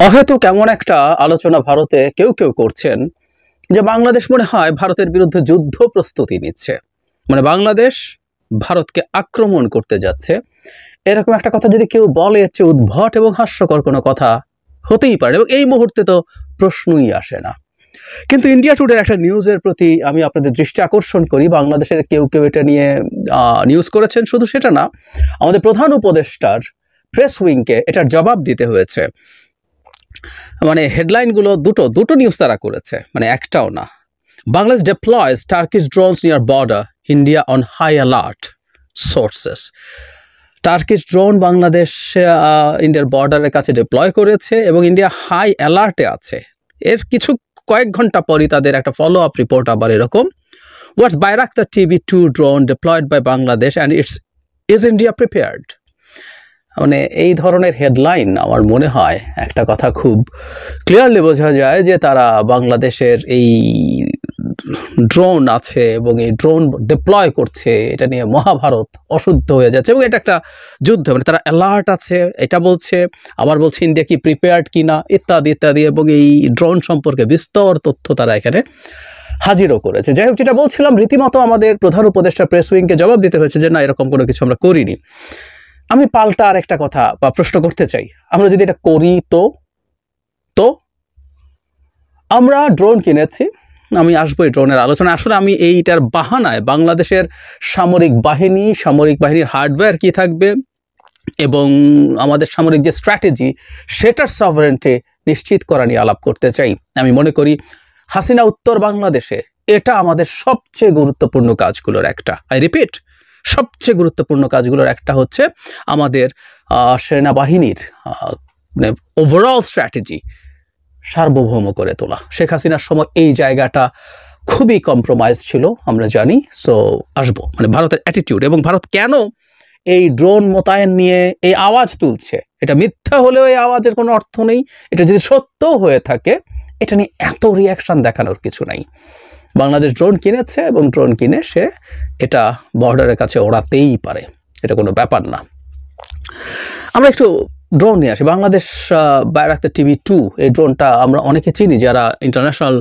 অহেতুক এমন একটা আলোচনা ভারতে কেউ কেউ করছেন যে বাংলাদেশ মনে হয় ভারতের বিরুদ্ধে যুদ্ধ প্রস্তুতি নিচ্ছে, মানে বাংলাদেশ ভারতকে আক্রমণ করতে যাচ্ছে। এরকম একটা কথা যদি কেউ বলে, হচ্ছে উদ্ভট এবং হাস্যকর কোনো কথা হতেই পারে, এবং এই মুহূর্তে তো প্রশ্নই আসে না। কিন্তু ইন্ডিয়া টুডের একটা নিউজের প্রতি আমি আপনাদের দৃষ্টি আকর্ষণ করি। বাংলাদেশের কেউ কেউ এটা নিয়ে নিউজ করেছেন, শুধু সেটা না, আমাদের প্রধান উপদেষ্টার প্রেস উইংকে এটার জবাব দিতে হয়েছে। মানে হেডলাইনগুলো দুটো নিউজ তারা করেছে, মানে একটাও না। Bangladesh deploys Turkish drones near border, India on high alert, sources. Turkish drone Bangladesh ইন্ডিয়ার বর্ডারের কাছে ডিপ্লয় করেছে এবং ইন্ডিয়া হাই অ্যালার্টে আছে। এর কয়েক ঘন্টা পরই তাদের একটা ফলো আপ রিপোর্ট আবার এরকম, হোয়াটস Bayraktar TB2 drone deployed by Bangladesh and is India prepared? মানে এই ধরনের হেডলাইন আমার মনে হয় একটা কথা খুব ক্লিয়ারলি বোঝা যায় যে তারা বাংলাদেশের এই ড্রোন আছে এবং এই ড্রোন ডিপ্লয় করছে, এটা নিয়ে মহাভারত অশুদ্ধ হয়ে যাচ্ছে এবং এটা একটা যুদ্ধ। মানে তারা অ্যালার্ট আছে এটা বলছে, আবার বলছে ইন্ডিয়া কি প্রিপেয়ার্ড কিনা ইত্যাদি ইত্যাদি, এবং এই ড্রোন সম্পর্কে বিস্তর তথ্য তারা এখানে হাজিরও করেছে। যাই হোক, যেটা বলছিলাম, রীতিমতো আমাদের প্রধান উপদেষ্টা প্রেস উইংকে জবাব দিতে হয়েছে যে না, এরকম কোনো কিছু আমরা করিনি। আমি পাল্টা আর একটা কথা বা প্রশ্ন করতে চাই, আমরা যদি এটা করি তো আমরা ড্রোন কিনেছি, আমি আসবো এই ড্রোনের আলোচনা। আসলে আমি এইটার বাহানায় বাংলাদেশের সামরিক বাহিনীর হার্ডওয়্যার কি থাকবে এবং আমাদের সামরিক যে স্ট্র্যাটেজি সেটার সভারেন্টি নিশ্চিত করা নিয়ে আলাপ করতে চাই। আমি মনে করি হাসিনা উত্তর বাংলাদেশে এটা আমাদের সবচেয়ে গুরুত্বপূর্ণ কাজগুলোর একটা, আই রিপিট, সবচেয়ে গুরুত্বপূর্ণ কাজগুলোর একটা হচ্ছে আমাদের সেনাবাহিনীর ওভারঅল স্ট্র্যাটেজি সার্বভৌম করে তোলা। শেখ হাসিনার সময় এই জায়গাটা খুবই কম্প্রোমাইজ ছিল, আমরা জানি। সো আসবো মানে ভারতের অ্যাটিটিউড এবং ভারত কেন এই ড্রোন মোতায়েন নিয়ে এই আওয়াজ তুলছে। এটা মিথ্যা হলেও এই আওয়াজের কোনো অর্থ নেই, এটা যদি সত্যও হয়ে থাকে এটা নিয়ে এত রিয়াকশন দেখানোর কিছু নাই। বাংলাদেশ ড্রোন কিনেছে এবং ড্রোন কিনে সে এটা বর্ডারের কাছে ওড়াতেই পারে, এটা কোনো ব্যাপার না। আমরা একটু ড্রোন নিয়ে আসি। বাংলাদেশ Bayraktar TB2 এই ড্রোনটা আমরা অনেকে চিনি, যারা ইন্টারন্যাশনাল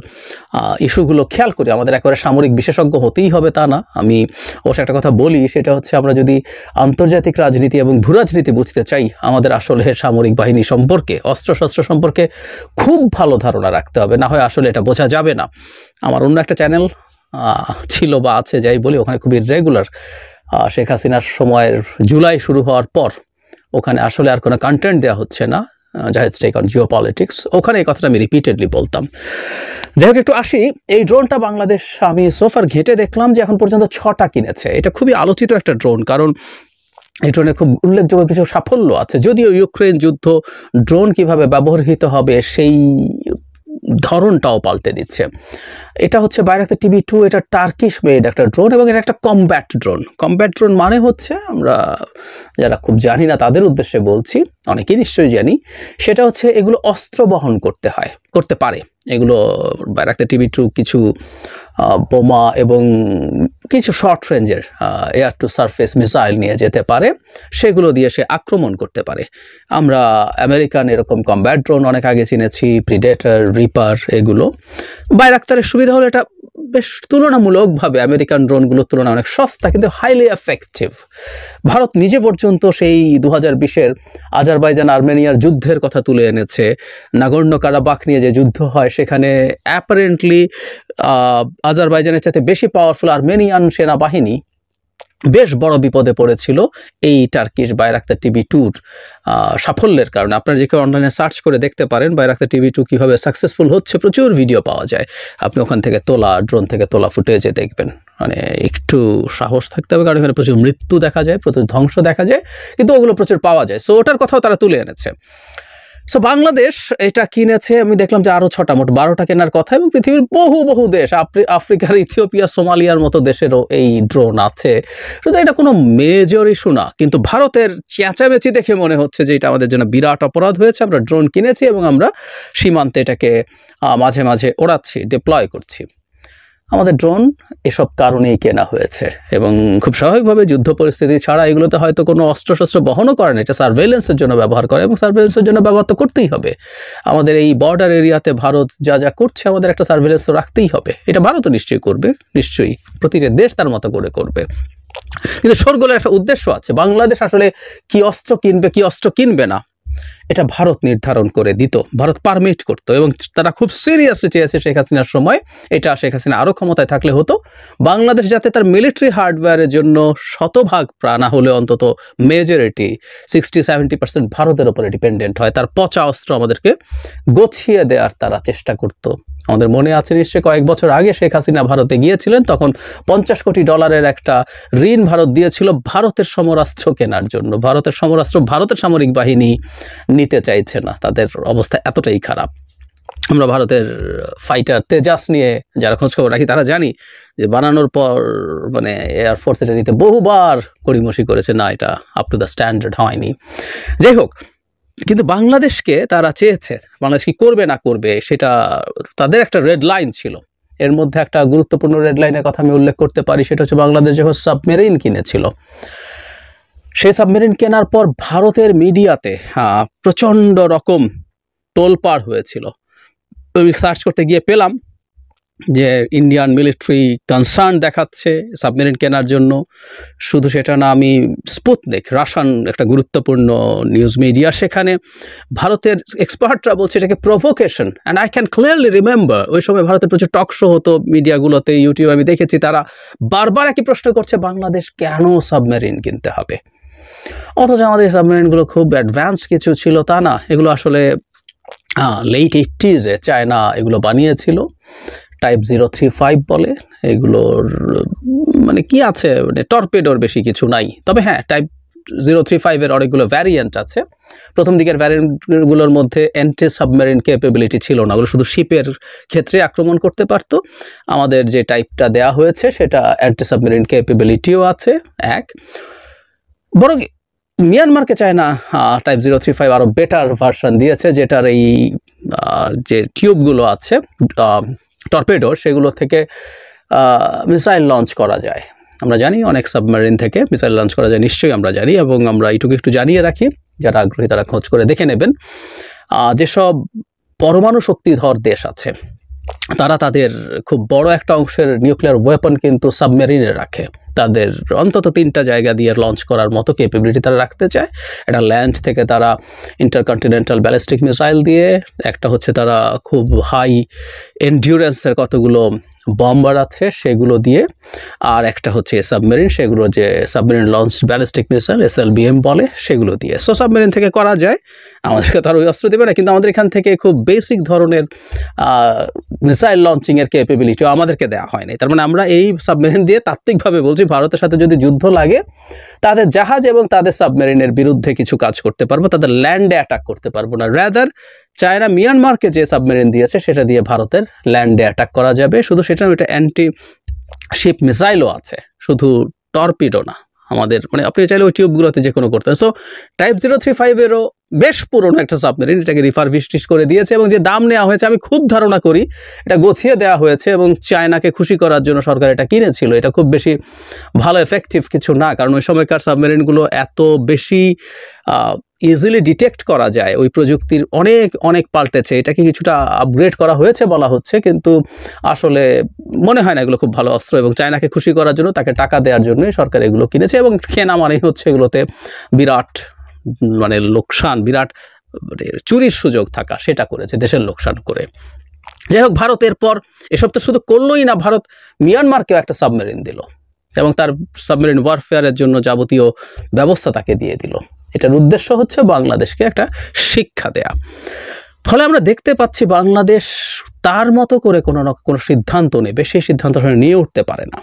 ইস্যুগুলো খেয়াল করি। আমাদের একেবারে সামরিক বিশেষজ্ঞ হতেই হবে তা না। আমি অবশ্য একটা কথা বলি, সেটা হচ্ছে আমরা যদি আন্তর্জাতিক রাজনীতি এবং ভূরাজনীতি বুঝতে চাই, আমাদের আসলে সামরিক বাহিনী সম্পর্কে, অস্ত্রশস্ত্র সম্পর্কে খুব ভালো ধারণা রাখতে হবে, না হয় আসলে এটা বোঝা যাবে না। আমার অন্য একটা চ্যানেল ছিল বা আছে, যাই বলি, ওখানে খুবই রেগুলার শেখ হাসিনার সময়ের জুলাই শুরু হওয়ার পর ওখানে আসলে আর কোনো কন্টেন্ট দেওয়া হচ্ছে না, জাহেজ টেক অন জিও পলিটিক্স, ওখানে এই কথাটা আমি রিপিটেডলি বলতাম। যাই হোক, একটু আসি। এই ড্রোনটা বাংলাদেশ আমি সোফার ঘেটে দেখলাম যে এখন পর্যন্ত 6টা কিনেছে। এটা খুবই আলোচিত একটা ড্রোন, কারণ এই ড্রোনে খুব উল্লেখযোগ্য কিছু সাফল্য আছে। যদিও ইউক্রেন যুদ্ধ ড্রোন কিভাবে ব্যবহৃত হবে সেই ধরনটাও পাল্টে দিচ্ছে। এটা হচ্ছে Bayraktar TB2, এটা টার্কিশ মেড একটা ড্রোন এবং এটা একটা কমব্যাট ড্রোন। কমব্যাট ড্রোন মানে হচ্ছে, আমরা যারা খুব জানি না তাদের উদ্দেশ্যে বলছি, অনেকেই নিশ্চয়ই জানি, সেটা হচ্ছে এগুলো অস্ত্র বহন করতে পারে। এগুলো Bayraktar TB2 কিছু বোমা এবং কিছু শর্ট রেঞ্জের এয়ার টু সারফেস মিসাইল নিয়ে যেতে পারে, সেগুলো দিয়ে সে আক্রমণ করতে পারে। আমরা আমেরিকান এরকম কমব্যাট ড্রোন অনেক আগে চিনেছি, প্রিডেটর, রিপার, এগুলো। Bayraktar's সুবিধা হলো এটা বেশ তুলনামূলকভাবে আমেরিকান ড্রোনগুলোর তুলনায় অনেক সস্তা, কিন্তু হাইলি এফেক্টিভ। ভারত নিজে পর্যন্ত সেই 2020-এর আজারবাইজান আর্মেনিয়ার যুদ্ধের কথা তুলে এনেছে। নাগর্নো কারাবাখ নিয়ে যে যুদ্ধ হয়, সেখানে অ্যাপারেন্টলি আজারবাইজানের চাইতে বেশি পাওয়ারফুল আর্মেনিয়ান সেনাবাহিনী বেশ বড় বিপদে পড়েছিল এই টার্কিশ Bayraktar TB2-র সাফল্যের কারণে। আপনারা যে কেউ অনলাইনে সার্চ করে দেখতে পারেন Bayraktar TB2 কীভাবে সাকসেসফুল হচ্ছে, প্রচুর ভিডিও পাওয়া যায়। আপনি ওখান থেকে ড্রোন থেকে তোলা ফুটেজে দেখবেন। মানে একটু সাহস থাকতে হবে, কারণ এখানে প্রচুর মৃত্যু দেখা যায়, প্রচুর ধ্বংস দেখা যায়, কিন্তু ওগুলো প্রচুর পাওয়া যায়। সো ওটার কথাও তারা তুলে এনেছে। সো বাংলাদেশ এটা কিনেছে, আমি দেখলাম যে আরও 6টা, মোট 12টা কেনার কথা, এবং পৃথিবীর বহু দেশ, আফ্রিকার ইথিওপিয়া, সোমালিয়ার মতো দেশেরও এই ড্রোন আছে। শুধু এটা কোনো মেজর ইস্যু না, কিন্তু ভারতের চেঁচামেচি দেখে মনে হচ্ছে যে এটা আমাদের জন্য বিরাট অপরাধ হয়েছে। আমরা ড্রোন কিনেছি এবং আমরা সীমান্তে এটাকে মাঝে মাঝে ওড়াচ্ছি, ডিপ্লয় করছি। আমাদের ড্রোন এসব কারণেই কেনা হয়েছে এবং খুব স্বাভাবিকভাবে যুদ্ধ পরিস্থিতি ছাড়া এগুলোতে হয়তো কোনো অস্ত্রশস্ত্র বহনও করে না, এটা সার্ভেইলেন্সের জন্য ব্যবহার করে এবং সার্ভেইলেন্সের জন্য ব্যবহার তো করতেই হবে। আমাদের এই বর্ডার এরিয়াতে ভারত যা যা করছে আমাদের একটা সার্ভেইলেন্স তো রাখতেই হবে, এটা ভারতও নিশ্চয়ই করবে, নিশ্চয়ই প্রতিটা দেশ তার মতো করে করবে। কিন্তু শোরগোলের একটা উদ্দেশ্য আছে, বাংলাদেশ আসলে কি অস্ত্র কিনবে কি অস্ত্র কিনবে না এটা ভারত নির্ধারণ করে দিত, ভারত পারমিট করতো এবং তারা খুব সিরিয়াসলি চেয়েছে শেখ হাসিনার সময় এটা, শেখ হাসিনা আরও ক্ষমতায় থাকলে হতো বাংলাদেশ যাতে তার মিলিটারি হার্ডওয়্যারের জন্য শতভাগ না হলে অন্তত মেজরিটি 60-70% ভারতের উপরে ডিপেন্ডেন্ট হয়, তার পচা অস্ত্র আমাদেরকে গছিয়ে দেওয়ার তারা চেষ্টা করতো। আমাদের মনে আছে নিশ্চয়ই কয়েক বছর আগে শেখ হাসিনা ভারতে গিয়েছিলেন, তখন $50 কোটি একটা ঋণ ভারত দিয়েছিল ভারতের সমরাস্ত্র কেনার জন্য। ভারতের সমরাস্ত্র ভারতের সামরিক বাহিনী নিতে চাইছে না, তাদের অবস্থা এতটাই খারাপ। আমরা ভারতের ফাইটার তেজাস নিয়ে যারা খোঁজখবর রাখি তারা জানি যে বানানোর পর মানে এয়ারফোর্স এটা নিতে বহুবার গড়িমসি করেছে, না এটা আপ টু দ্য স্ট্যান্ডার্ড হয়নি। যাই হোক, কিন্তু বাংলাদেশকে তারা চেয়েছে, বাংলাদেশ কি করবে না করবে সেটা তাদের একটা রেড লাইন ছিল। এর মধ্যে একটা গুরুত্বপূর্ণ রেড লাইনের কথা আমি উল্লেখ করতে পারি, সেটা হচ্ছে বাংলাদেশ যখন সাবমেরিন কিনেছিল, সেই সাবমেরিন কেনার পর ভারতের মিডিয়াতে প্রচণ্ড রকম তোলপাড় হয়েছিল। আমি সার্চ করতে গিয়ে পেলাম যে ইন্ডিয়ান মিলিটারি কনসার্ন দেখাচ্ছে সাবমেরিন কেনার জন্য। শুধু সেটা না, আমি স্পুতনিক রাশিয়ান একটা গুরুত্বপূর্ণ নিউজ মিডিয়া, সেখানে ভারতের এক্সপার্টরা বলছে এটাকে provocation. And I can clearly remember ওই সময় ভারতের প্রচুর টক শো হতো মিডিয়াগুলোতে, ইউটিউবে আমি দেখেছি, তারা বারবার একই প্রশ্ন করছে বাংলাদেশ কেন সাবমেরিন কিনতে হবে। অথচ আমাদের সাবমেরিনগুলো খুব অ্যাডভান্সড কিছু ছিল তা না, এগুলো আসলে লেট 80s চায়না এগুলো বানিয়েছিল, টাইপ 035 বলে। এগুলোর মানে কি আছে, মানে টর্পেডোর বেশি কিছু নাই, তবে হ্যাঁ টাইপ 035 অনেকগুলো ভ্যারিয়েন্ট আছে। প্রথম দিকের ভ্যারিয়েন্টগুলোর মধ্যে অ্যান্টি সাবমেরিন ক্যাপেবিলিটি ছিল না, ওগুলো শুধু শিপের ক্ষেত্রে আক্রমণ করতে পারতো। আমাদের যে টাইপটা দেয়া হয়েছে সেটা অ্যান্টি সাবমেরিন ক্যাপেবিলিটিও আছে এক। বরং মিয়ানমারকে চায়না টাইপ 035 আরও বেটার ভার্সন দিয়েছে, যেটার এই যে টিউবগুলো আছে টর্পেডোর, সেগুলো থেকে মিসাইল লঞ্চ করা যায়। আমরা জানি অনেক সাবমেরিন থেকে মিসাইল লঞ্চ করা যায়, নিশ্চয়ই আমরা জানি, এবং আমরা এইটুকু একটু জানিয়ে রাখি, যারা আগ্রহী তারা খোঁজ করে দেখে নেবেন। যেসব পরমাণু শক্তিধর দেশ আছে তারা তাদের খুব বড় একটা অংশের নিউক্লিয়ার ওয়েপন কিন্তু সাবমেরিনে রাখে, তাদের অন্তত 3টা জায়গা দিয়ে লঞ্চ করার মতো ক্যাপাবিলিটি তারা রাখতে চায়। একটা ল্যান্ড থেকে তারা ইন্টারকন্টিনেন্টাল ব্যালিস্টিক মিসাইল দিয়ে, একটা হচ্ছে তারা খুব হাই এন্ডিউরেন্সের কতগুলো বম্বার আছে সেগুলো দিয়ে, আর একটা হচ্ছে সাবমেরিন, সেগুলো যে submarine launch ballistic missile SLBM বলে, সেগুলো দিয়ে। সো সাবমেরিন থেকে করা যায়, আমাদেরকে তার ওই অস্ত্র দেবে না, কিন্তু আমাদের এখান থেকে খুব বেসিক ধরনের মিসাইল লঞ্চিংয়ের ক্যাপাবিলিটিও আমাদেরকে দেওয়া হয়নি। তার মানে আমরা এই সাবমেরিন দিয়ে তাত্ত্বিকভাবে বলছি ভারতের সাথে যদি যুদ্ধ লাগে তাদের জাহাজ এবং তাদের সাবমেরিনের বিরুদ্ধে কিছু কাজ করতে পারবো, তাদের ল্যান্ডে অ্যাটাক করতে পারবো না। রাদার চায়না মিয়ানমারকে যে সাবমেরিন দিয়েছে সেটা দিয়ে ভারতের ল্যান্ডে অ্যাটাক করা যাবে। শুধু সেটা ওইটা অ্যান্টি শিপ মিসাইলও আছে, শুধু টর্পিডো না। আমাদের মানে আপনি চাইলে ওই টিউবগুলোতে যে কোনো করতেন। সো টাইপ 035 বেশ পুরনো একটা সাবমেরিন, এটাকে রিফারবিশড করে দিয়েছে এবং যে দাম নেওয়া হয়েছে আমি খুব ধারণা করি এটা গছিয়ে দেওয়া হয়েছে এবং চায়নাকে খুশি করার জন্য সরকার এটা কিনেছিল। এটা খুব বেশি ভালো এফেক্টিভ কিছু না, কারণ ওই সময়কার সাবমেরিনগুলো এত বেশি ইজিলি ডিটেক্ট করা যায়, ওই প্রযুক্তির অনেক অনেক পাল্টেছে। এটাকে কিছুটা আপগ্রেড করা হয়েছে বলা হচ্ছে, কিন্তু আসলে মনে হয় না এগুলো খুব ভালো অস্ত্র, এবং চায়নাকে খুশি করার জন্য তাকে টাকা দেওয়ার জন্যই সরকার এগুলো কিনেছে। এবং কেনা মানেই হচ্ছে এগুলোতে বিরাট মানে লোকসান, বিরাট চুরির সুযোগ থাকা, সেটা করেছে দেশের লোকসান করে। যাই হোক, ভারতের পর এসব তো শুধু করলোই না, ভারত মিয়ানমারকেও একটা সাবমেরিন দিল এবং তার সাবমেরিন ওয়ারফেয়ারের জন্য যাবতীয় ব্যবস্থা তাকে দিয়ে দিল। এটার উদ্দেশ্য হচ্ছে বাংলাদেশকে একটা শিক্ষা দেয়া। ফলে আমরা দেখতে পাচ্ছি বাংলাদেশ তার মতো করে কোনো সিদ্ধান্ত নেবে, সেই সিদ্ধান্ত নিয়ে উঠতে পারে না।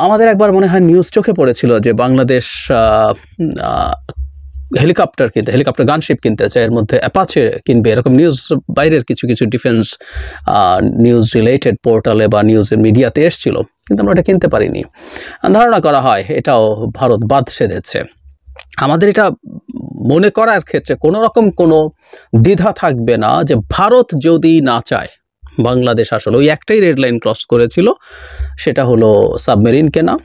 আমাদের একবার মনে হয় নিউজ চোখে পড়েছিল যে বাংলাদেশ হেলিকপ্টার গানশিপ কিনতে চায়, এর মধ্যে অ্যাপাচে কিনবে, এরকম নিউজ বাইরের কিছু কিছু ডিফেন্স নিউজ রিলেটেড পোর্টালে বা নিউজের মিডিয়াতে এসেছিল, কিন্তু আমরা এটা কিনতে পারিনি। ধারণা করা হয় এটাও ভারত বাদ সেধেছে। আমাদের এটা মনে করার ক্ষেত্রে কোনো রকম কোনো দ্বিধা থাকবে না যে ভারত যদি না চায়, বাংলাদেশ আসলে ওই একটাই রেড লাইন ক্রস করেছিল, সেটা হলো সাবমেরিন কেনা।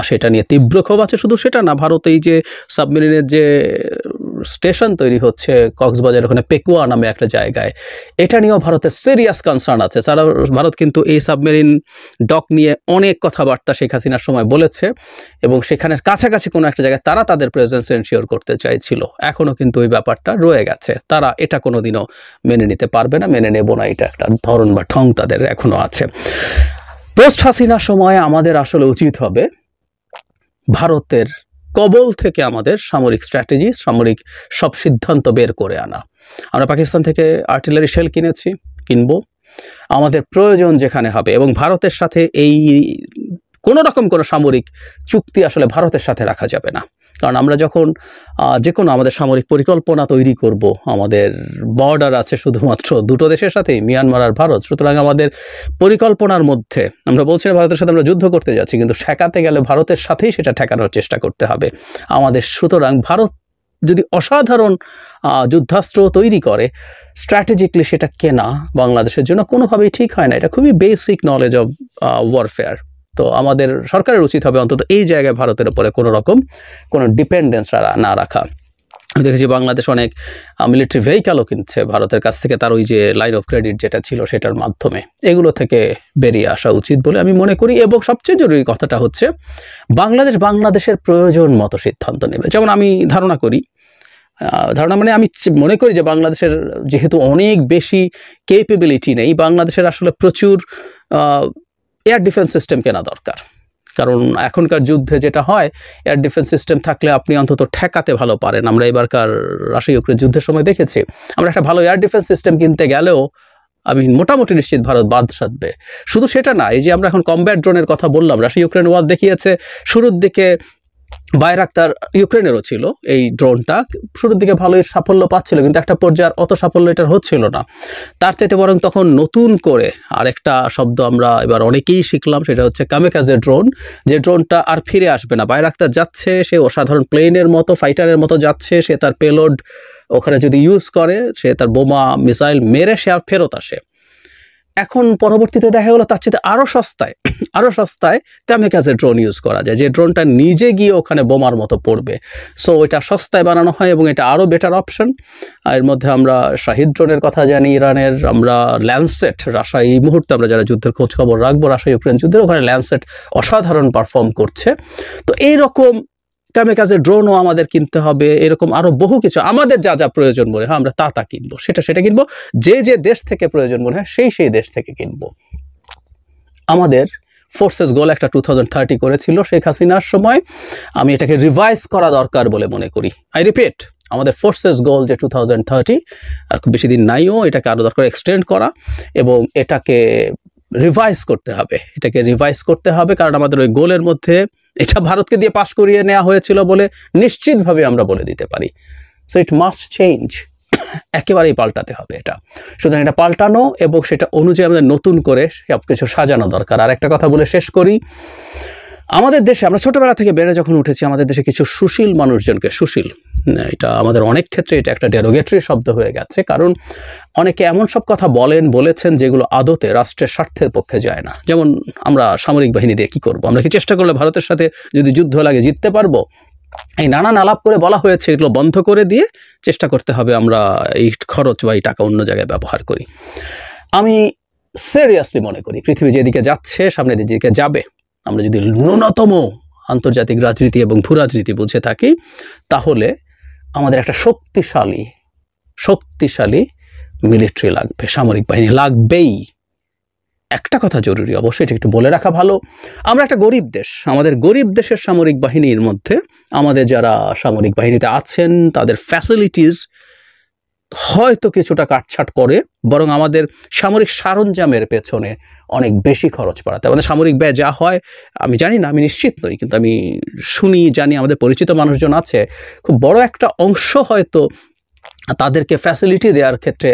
সেটা নিয়ে তীব্র ক্ষোভ আছে। শুধু সেটা না, ভারত এই যে সাবমেরিনের যে স্টেশন তৈরি হচ্ছে কক্সবাজার ওখানে পেকুয়া নামে একটা জায়গায়, এটা নিয়েও ভারতের সিরিয়াস কনসার্ন আছে। সারা ভারত কিন্তু এই সাবমেরিন ডক নিয়ে অনেক কথাবার্তা শেখ হাসিনার সময় বলেছে এবং সেখানের কাছাকাছি কোনো একটা জায়গায় তারা তাদের প্রেজেন্স এনশিওর করতে চাইছিল। এখনও কিন্তু ওই ব্যাপারটা রয়ে গেছে, তারা এটা কোনোদিনও মেনে নিতে পারবে না, মেনে নেব না, এটা একটা ধরন বা ঠং তাদের এখনও আছে। পোস্ট হাসিনার সময় আমাদের আসলে উচিত হবে ভারতের কবল থেকে আমাদের সামরিক স্ট্র্যাটেজি, সামরিক সব সিদ্ধান্ত বের করে আনা। আমরা পাকিস্তান থেকে আর্টিলারি শেল কিনেছি, কিনবো, আমাদের প্রয়োজন যেখানে হবে। এবং ভারতের সাথে এই কোনো রকম কোনো সামরিক চুক্তি আসলে ভারতের সাথে রাখা যাবে না, কারণ আমরা যখন যে কোনো আমাদের সামরিক পরিকল্পনা তৈরি করব, আমাদের বর্ডার আছে শুধুমাত্র দুটো দেশের সাথেই, মিয়ানমার আর ভারত। সুতরাং আমাদের পরিকল্পনার মধ্যে আমরা বলছি না ভারতের সাথে আমরা যুদ্ধ করতে যাচ্ছি, কিন্তু ঠেকাতে গেলে ভারতের সাথেই সেটা ঠেকানোর চেষ্টা করতে হবে আমাদের। সুতরাং ভারত যদি অসাধারণ যুদ্ধাস্ত্র তৈরি করে, স্ট্র্যাটেজিক্যালি সেটা কেনা বাংলাদেশের জন্য কোনোভাবেই ঠিক হয় না। এটা খুবই বেসিক নলেজ অফ ওয়ারফেয়ার। তো আমাদের সরকারের উচিত হবে অন্তত এই জায়গায় ভারতের উপরে কোনো রকম কোনো ডিপেন্ডেন্স না রাখা। আমি দেখেছি বাংলাদেশ অনেক মিলিটারি ভেহিক্যালও কিনছে ভারতের কাছ থেকে, তার ওই যে লাইন অফ ক্রেডিট যেটা ছিল সেটার মাধ্যমে। এগুলো থেকে বেরিয়ে আসা উচিত বলে আমি মনে করি। এবং সবচেয়ে জরুরি কথাটা হচ্ছে বাংলাদেশের প্রয়োজন মতো সিদ্ধান্ত নেবে। যেমন আমি ধারণা মানে আমি মনে করি যে বাংলাদেশের যেহেতু অনেক বেশি কেপেবিলিটি নেই, বাংলাদেশের আসলে প্রচুর এয়ার ডিফেন্স সিস্টেম কেনা দরকার। কারণ এখনকার যুদ্ধে যেটা হয়, এয়ার ডিফেন্স সিস্টেম থাকলে আপনি অন্তত ঠেকাতে ভালো পারেন। আমরা এবারকার রাশিয়া ইউক্রেন যুদ্ধের সময় দেখেছি, আমরা একটা ভালো এয়ার ডিফেন্স সিস্টেম কিনতে গেলেও আমি মোটামুটি নিশ্চিত ভারত বাদ সাধবে। শুধু সেটা না, এই যে আমরা এখন কমব্যাট ড্রোনের কথা বললাম, রাশিয়া ইউক্রেন ওয়ার দেখিয়েছে। শুরুর দিকে বাইরাক্তার ইউক্রেনেরও ছিল এই ড্রোনটা, শুরুর দিকে ভালোই সাফল্য পাচ্ছিল, কিন্তু একটা পর্যায়ে অত সাফল্য এটার হচ্ছিল না। তার চাইতে বরং তখন নতুন করে আরেকটা শব্দ আমরা এবার অনেকেই শিখলাম, সেটা হচ্ছে কামিকাজে ড্রোন। যে ড্রোনটা আর ফিরে আসবে না, বাইরাক্তার যাচ্ছে, সে অসাধারণ প্লেনের মতো, ফাইটারের মতো যাচ্ছে, সে তার পেলোড ওখানে যদি ইউজ করে, সে তার বোমা মিসাইল মেরে সে আর ফেরত আসে। এখন পরবর্তীতে দেখা গেলো তার চেয়ে আরও সস্তায় কামিকাজে ড্রোন ইউজ করা যায়, যে ড্রোনটা নিজে গিয়ে ওখানে বোমার মতো পড়বে। সো এটা সস্তায় বানানো হয় এবং এটা আরও বেটার অপশন। এর মধ্যে আমরা শাহিদ ড্রোনের কথা জানি ইরানের, আমরা ল্যান্ডসেট, রাশিয়া এই মুহূর্তে আমরা যারা যুদ্ধের খোঁজ খবর রাখবো রাশিয়া ইউক্রেন যুদ্ধের, ওখানে ল্যান্ডসেট অসাধারণ পারফর্ম করছে। তো এইরকম কামিকাজে ড্রোনও আমাদের কিনতে হবে। এরকম আরও বহু কিছু আমাদের যা যা প্রয়োজন মনে হয় আমরা তা কিনবো, সেটা কিনবো। যে দেশ থেকে প্রয়োজন মনে হয় সেই দেশ থেকে কিনবো। আমাদের ফোর্সেস গোল একটা 2030 করেছিল শেখ হাসিনার সময়, আমি এটাকে রিভাইজ করা দরকার বলে মনে করি। আই রিপিট, আমাদের ফোর্সেস গোল যে 2030, আর খুব বেশি দিন নাইও, এটাকে আরও দরকার এক্সটেন্ড করা এবং এটাকে রিভাইজ করতে হবে। কারণ আমাদের ওই গোলের মধ্যে এটা ভারতকে দিয়ে পাশ করিয়ে নেওয়া হয়েছিল বলে নিশ্চিতভাবে আমরা বলে দিতে পারি। সো ইট মাস্ট চেঞ্জ, একেবারেই পাল্টাতে হবে এটা। সুতরাং এটা পাল্টানো এবং সেটা অনুযায়ী আমাদের নতুন করে সব কিছু সাজানো দরকার। আর একটা কথা বলে শেষ করি, আমাদের দেশে আমরা ছোটোবেলা থেকে বেড়ে যখন উঠেছি, আমাদের দেশে কিছু সুশীল মানুষজনকে, সুশীল, এটা আমাদের অনেক ক্ষেত্রে এটা একটা ডেরোগেটরি শব্দ হয়ে গেছে, কারণ অনেকে এমন সব কথা বলেছেন যেগুলো আদতে রাষ্ট্রের স্বার্থের পক্ষে যায় না। যেমন আমরা সামরিক বাহিনী দিয়ে কী করবো, আমরা কি চেষ্টা করলে ভারতের সাথে যদি যুদ্ধ লাগে জিততে পারবো? এই নানান আলাপ করে বলা হয়েছে, এগুলো বন্ধ করে দিয়ে চেষ্টা করতে হবে আমরা এই খরচ বা এই টাকা অন্য জায়গায় ব্যবহার করি। আমি সিরিয়াসলি মনে করি পৃথিবী যেদিকে যাচ্ছে, সামনে যেদিকে যাবে, আমরা যদি ন্যূনতম আন্তর্জাতিক রাজনীতি এবং ভূ রাজনীতি বুঝে থাকি, তাহলে আমাদের একটা শক্তিশালী মিলিটারি লাগবে, সামরিক বাহিনী লাগবেই। একটা কথা জরুরি, অবশ্যই এটা একটু বলে রাখা ভালো, আমরা একটা গরিব দেশ। আমাদের গরিব দেশের সামরিক বাহিনীর মধ্যে আমাদের যারা সামরিক বাহিনীতে আছেন, তাদের ফ্যাসিলিটিস হয়তো কিছুটা কাটছাট করে, বরং আমাদের সামরিক সরঞ্জামের পেছনে অনেক বেশি খরচ বাড়াতে। আমাদের সামরিক ব্যয় যা হয় আমি জানি না, আমি নিশ্চিত নই, কিন্তু আমি জানি আমাদের পরিচিত মানুষজন আছে, খুব বড় একটা অংশ হয়তো তাদেরকে ফ্যাসিলিটি দেওয়ার ক্ষেত্রে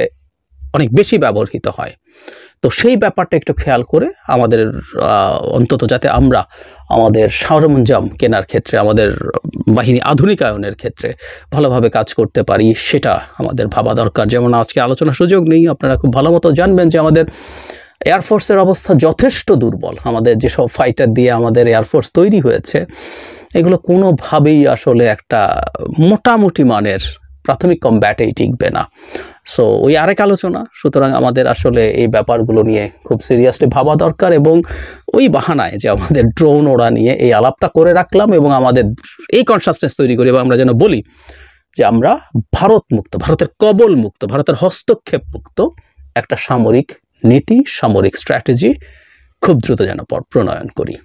অনেক বেশি ব্যবহৃত হয়। তো সেই ব্যাপারটা একটু খেয়াল করে আমাদের অন্তত যাতে আমরা আমাদের সরঞ্জাম কেনার ক্ষেত্রে, আমাদের বাহিনী আধুনিকায়নের ক্ষেত্রে ভালোভাবে কাজ করতে পারি, সেটা আমাদের ভাবা দরকার। যেমন আজকে আলোচনার সুযোগ নেই, আপনারা খুব ভালো মতো জানবেন যে আমাদের এয়ারফোর্সের অবস্থা যথেষ্ট দুর্বল। আমাদের যেসব ফাইটার দিয়ে আমাদের এয়ারফোর্স তৈরি হয়েছে এগুলো কোনোভাবেই আসলে একটা মোটামুটি মানের প্রাথমিক কমব্যাটেই টিকবে না। সো ওই আরেক আলোচনা। সুতরাং আমাদের আসলে এই ব্যাপারগুলো নিয়ে খুব সিরিয়াসলি ভাবা দরকার, এবং ওই বাহানায় যে আমাদের ড্রোন ওড়া নিয়ে এই আলাপটা করে রাখলাম এবং আমাদের এই কনসাসনেস তৈরি করি এবং আমরা যেন বলি যে আমরা ভারত মুক্ত, ভারতের কবল মুক্ত, ভারতের হস্তক্ষেপ মুক্ত একটা সামরিক নীতি, সামরিক স্ট্র্যাটেজি খুব দ্রুত যেন প্রণয়ন করি।